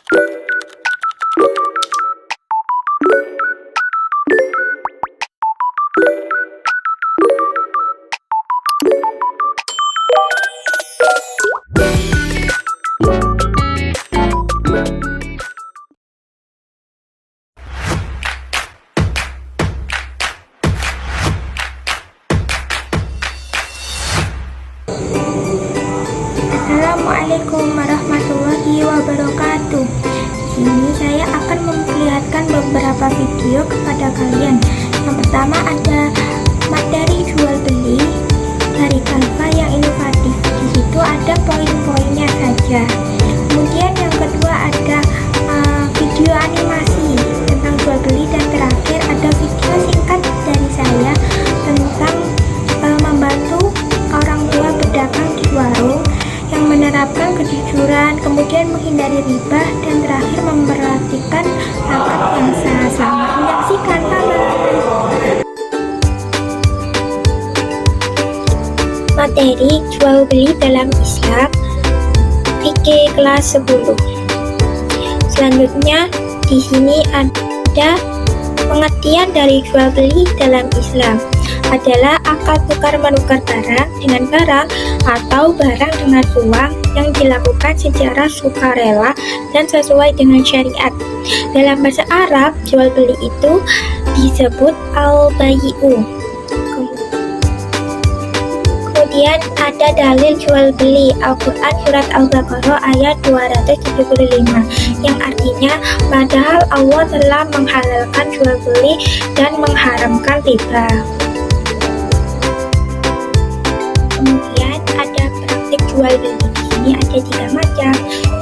Assalamualaikum warahmatullahi wabarakatuh. Di sini saya akan memperlihatkan beberapa video kepada kalian. Yang pertama ada materi jual beli dari Canva yang inovatif. Di situ ada poin-poinnya saja. Kemudian yang kedua ada video animasi tentang jual beli, dan terakhir ada video singkat dari saya tentang membantu orang tua pedagang di warung yang menerapkan kejujuran, kemudian menghindari riba, dan terakhir memperhatikan akad yang sah. Selamat menyaksikan. Materi jual beli dalam Islam fikih kelas 10. Selanjutnya di sini ada pengertian dari jual beli dalam Islam adalah akad tukar menukar barang dengan barang atau barang dengan uang yang dilakukan secara sukarela dan sesuai dengan syariat. Dalam bahasa Arab, jual beli itu disebut al-bayi'u. Kemudian ada dalil jual beli Al-Quran surat Al-Baqarah ayat 275 yang artinya padahal Allah telah menghalalkan jual beli dan mengharamkan riba. Kemudian ada praktik jual beli. Di sini ada 3 macam,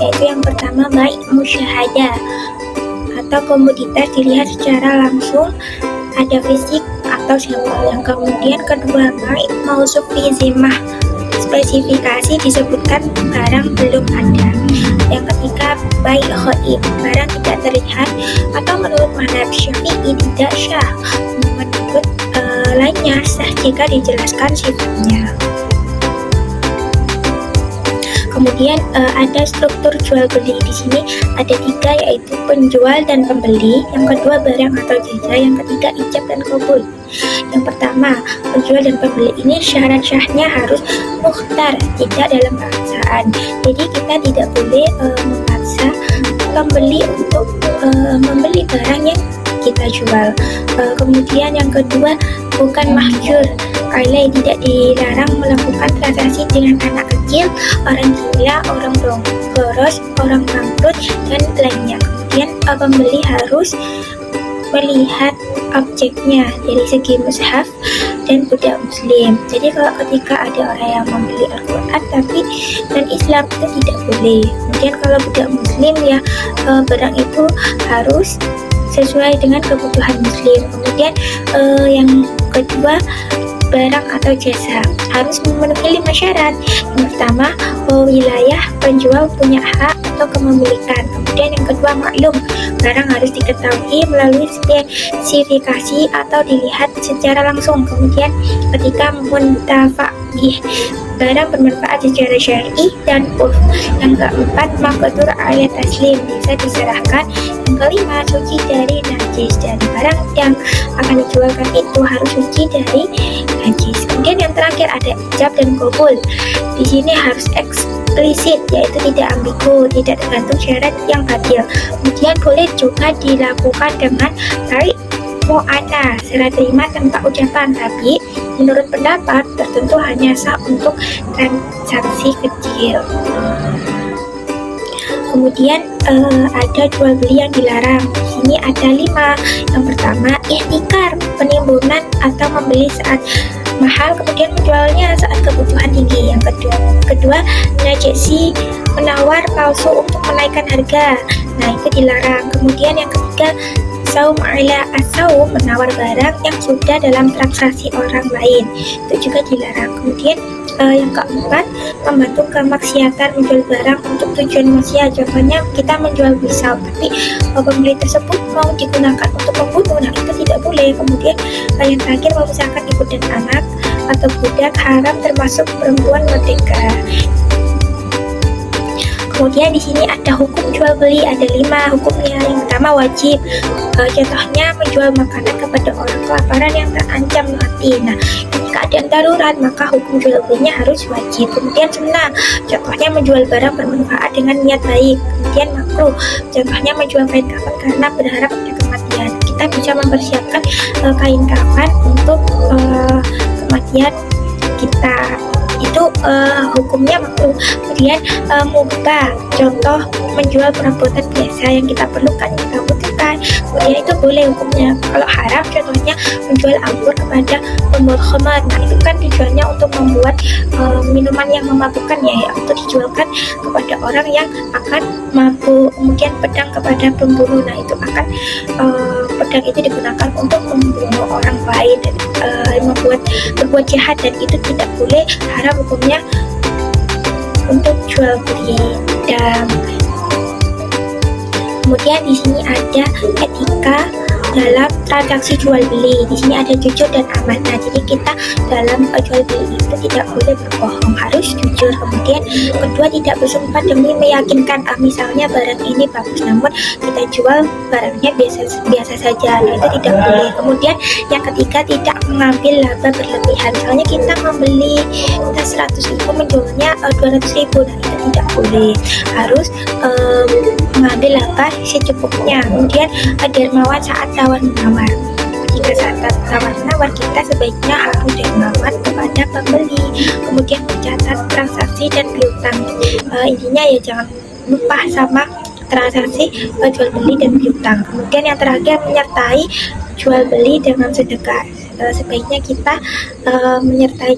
yaitu yang pertama baik musyahadah atau komoditas dilihat secara langsung, ada fisik atau sampel. Yang kemudian kedua baik mausuf fi zimmah, spesifikasi disebutkan barang belum ada. Yang ketiga baik ghaib, barang tidak terlihat atau menurut mazhab Syafi'i tidak syah, menurut lainnya sah jika dijelaskan sifatnya. Kemudian ada struktur jual beli. Di sini ada 3, yaitu penjual dan pembeli, yang kedua barang atau jasa, yang ketiga ijab dan qabul. Yang pertama, penjual dan pembeli ini syarat syahnya harus mukhtar, tidak dalam paksaan. Jadi kita tidak boleh memaksa pembeli untuk membeli barang yang kita jual. Kemudian yang kedua bukan mahjur, alaih, tidak dilarang melakukan transaksi dengan anak kecil, orang gila, orang boros, orang bangkrut, dan lainnya. Kemudian pembeli harus melihat objeknya dari segi mushaf dan budak muslim. Jadi kalau ketika ada orang yang membeli Al-Quran tapi dan Islam, itu tidak boleh. Kemudian kalau budak muslim ya barang itu harus sesuai dengan kebutuhan muslim. Kemudian yang kedua barang atau jasa harus memenuhi 5 syarat. Yang pertama, wilayah penjual punya hak atau kepemilikan. Kemudian yang kedua maklum, barang harus diketahui melalui spesifikasi atau dilihat secara langsung. Kemudian ketika muntafa'ih, barang bermanfaat secara syar'i dan urf. Yang keempat, maqdur ayat taslim, bisa diserahkan. Yang kelima, suci dari najis, dan barang yang akan dijualkan itu harus suci dari najis. Kemudian yang terakhir ada ijab dan qabul. Di sini harus eksplisit, yaitu tidak ambigu, tidak tergantung syarat yang batil. Kemudian boleh juga dilakukan dengan tarik mu'ana, serah terima tanpa ucapan, tapi menurut pendapat tertentu hanya sah untuk transaksi kecil. Kemudian ada jual beli yang dilarang. Di sini ada 5. Yang pertama, ihtikar, penimbunan atau membeli saat mahal kemudian menjualnya saat kebutuhan tinggi. Yang kedua najasi, menawar palsu untuk menaikkan harga. Nah, itu dilarang. Kemudian yang ketiga, saum ala as-saum, menawar barang yang sudah dalam transaksi orang lain, itu juga dilarang. Kemudian yang keempat, membantu kemaksiatan, menjual barang untuk tujuan maksiat. Contohnya kita menjual pisau tapi pembeli tersebut mau digunakan untuk membunuh, nah itu tidak boleh. Kemudian yang terakhir, memisahkan ibu dan anak atau budak haram termasuk perempuan merdeka. Kemudian di sini ada hukum jual beli, ada 5 hukumnya. Yang pertama wajib, contohnya menjual makanan kepada orang kelaparan yang terancam mati. Nah, ketika keadaan darurat maka hukum jual belinya harus wajib. Kemudian sunnah, contohnya menjual barang bermanfaat dengan niat baik. Kemudian makruh, contohnya menjual kain kafan karena berharap pada kematian. Kita bisa mempersiapkan kain kafan untuk kematian kita, itu hukumnya makruh. Kemudian mubah, contoh menjual perabotan biasa yang kita perlukan, yang kita butuhkan, kemudian itu boleh hukumnya. Kalau haram, contohnya menjual anggur kepada pembuat khamar. Nah, itu kan tujuannya untuk membuat minuman yang memabukkan ya, untuk dijualkan kepada orang yang akan mabuk. Kemudian pedang kepada pemburu, nah itu akan pedang itu digunakan untuk membunuh orang lain dan berbuat jahat, dan itu tidak boleh, haram hukumnya untuk jual beli. Dan kemudian di sini ada etika dalam transaksi jual beli. Di sini ada jujur dan amanah. Jadi kita dalam jual beli itu tidak boleh berbohong, harus jujur. Kemudian kedua, tidak bersumpah demi meyakinkan. Misalnya barang ini bagus namun kita jual barangnya biasa saja, nah itu tidak boleh. Kemudian yang ketiga, tidak mengambil laba berlebihan. Misalnya kita membeli tas 100.000 menjualnya 200.000, nah itu tidak boleh, harus mengambil laba secukupnya. Kemudian dermawan saat tawar-menawar. Ketika saat tawar-menawar, kita sebaiknya harus dermawan kepada pembeli. Kemudian mencatat transaksi dan piutang. Intinya ya jangan lupa sama transaksi jual beli dan piutang. Kemudian yang terakhir, menyertai jual beli dengan sedekah. Sebaiknya kita menyertai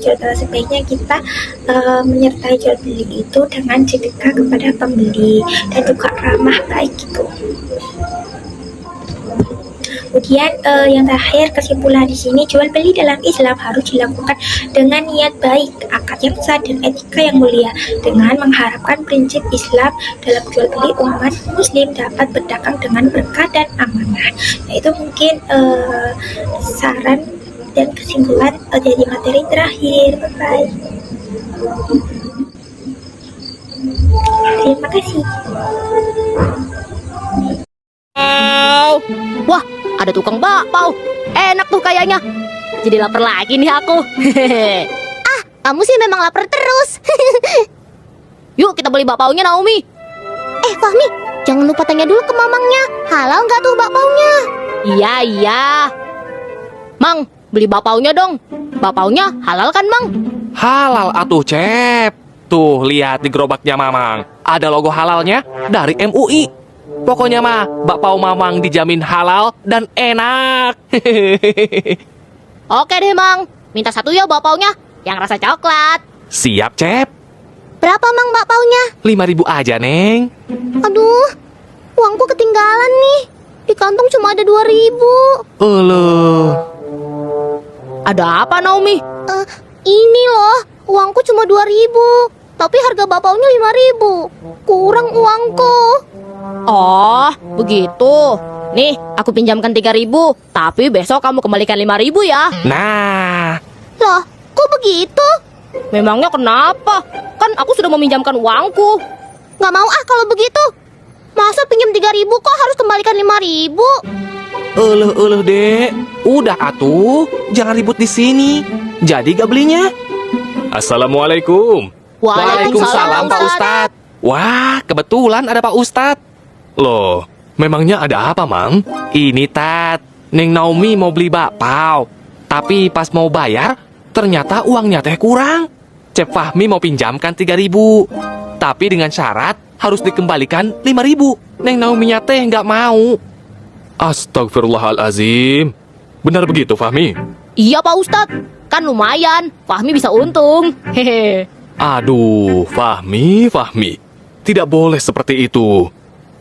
jual beli itu dengan sedekah kepada pembeli dan juga ramah baik gitu. Kemudian yang terakhir, kesimpulan di sini, jual beli dalam Islam harus dilakukan dengan niat baik, akad yang sah, dan etika yang mulia, dengan mengharapkan prinsip Islam dalam jual beli umat Muslim dapat berdagang dengan berkah dan amanah. Nah, itu mungkin saran dan kesimpulan dari materi terakhir. Bye-bye. Terima kasih. Wah, ada tukang bakpao. Enak tuh kayaknya. Jadi lapar lagi nih aku. Kamu sih memang lapar terus. Yuk kita beli bakpaonya, Naomi. Fahmi, jangan lupa tanya dulu ke mamangnya, halal nggak tuh bakpaonya? Iya. Mang, beli bakpaonya dong. Bakpaonya halal kan, Mang? Halal atuh, Cep. Tuh, lihat di gerobaknya Mamang. Ada logo halalnya dari MUI. Pokoknya mah, bakpao Mamang dijamin halal dan enak. Oke deh, Mang. Minta satu ya bakpaonya, yang rasa coklat. Siap, Cep. Berapa mang bakpaonya? 5.000 aja, Neng. Aduh, uangku ketinggalan nih. Di kantong cuma ada 2.000. Ada apa, Naomi? Ini loh, uangku cuma 2.000. Tapi harga bakpaonya 5.000. Kurang uangku. Oh, begitu. Nih, aku pinjamkan 3.000. Tapi besok kamu kembalikan 5.000 ya. Nah, Loh, kok begitu? Memangnya kenapa? Kan aku sudah meminjamkan uangku. Nggak mau kalau begitu. Masa pinjam 3.000 kok harus kembalikan 5.000? Dek. Udah atuh, jangan ribut di sini. Jadi gak belinya? Assalamualaikum. Waalaikumsalam, Pak Ustadz. Wah, kebetulan ada Pak Ustadz. Loh, memangnya ada apa, Mang? Ini, Tat. Neng Naomi mau beli bakpao. Tapi pas mau bayar, ternyata uangnya teh kurang. Cep Fahmi mau pinjamkan 3.000. Tapi dengan syarat harus dikembalikan 5.000. Neng Naomi teh nggak mau. Astagfirullahalazim. Benar begitu, Fahmi? Iya, Pak Ustadz. Kan lumayan, Fahmi bisa untung. Hehe. Aduh, Fahmi. Tidak boleh seperti itu.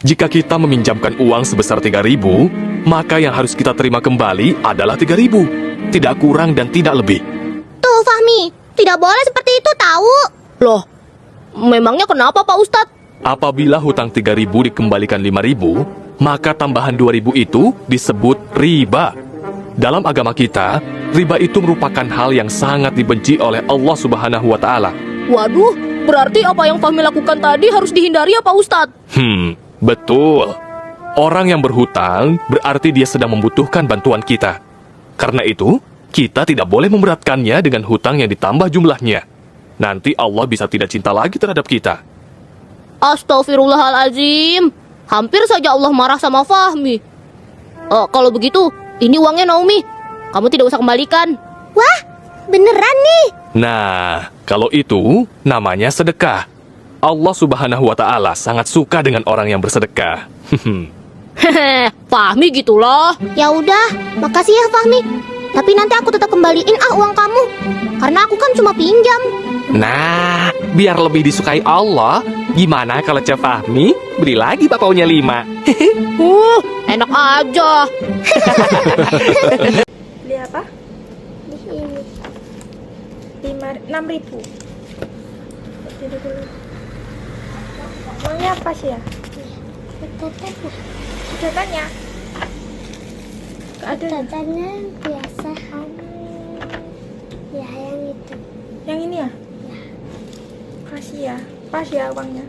Jika kita meminjamkan uang sebesar 3.000, maka yang harus kita terima kembali adalah 3.000. Tidak kurang dan tidak lebih. Tuh Fahmi, tidak boleh seperti itu tahu. Loh, memangnya kenapa, Pak Ustadz? Apabila hutang 3.000 dikembalikan 5.000, maka tambahan 2.000 itu disebut riba. Dalam agama kita, riba itu merupakan hal yang sangat dibenci oleh Allah Subhanahu wa Ta'ala. Waduh, Berarti apa yang Fahmi lakukan tadi harus dihindari ya Pak Ustadz? Betul. Orang yang berhutang berarti dia sedang membutuhkan bantuan kita. Karena itu, kita tidak boleh memberatkannya dengan hutang yang ditambah jumlahnya. Nanti Allah bisa tidak cinta lagi terhadap kita. Astagfirullahalazim. Hampir saja Allah marah sama Fahmi. Kalau begitu, ini uangnya Naomi. Kamu tidak usah kembalikan. Wah, beneran nih. Nah, kalau itu namanya sedekah. Allah Subhanahu wa Ta'ala sangat suka dengan orang yang bersedekah. Hehe, Fahmi gitu loh. Ya udah, makasih ya Fahmi. Tapi nanti aku tetap kembaliin uang kamu. Karena aku kan cuma pinjam. Nah, biar lebih disukai Allah, gimana kalau Cep Fahmi beli lagi bakpaunya 5? Enak aja. Beli apa? Di sini. 6.000. Jadi dulu. Maunya apa sih ya? Sedotannya. Ada. Sedotannya biasa. Ya, yang itu. Yang ini ya? Kasih ya. Pas ya uangnya.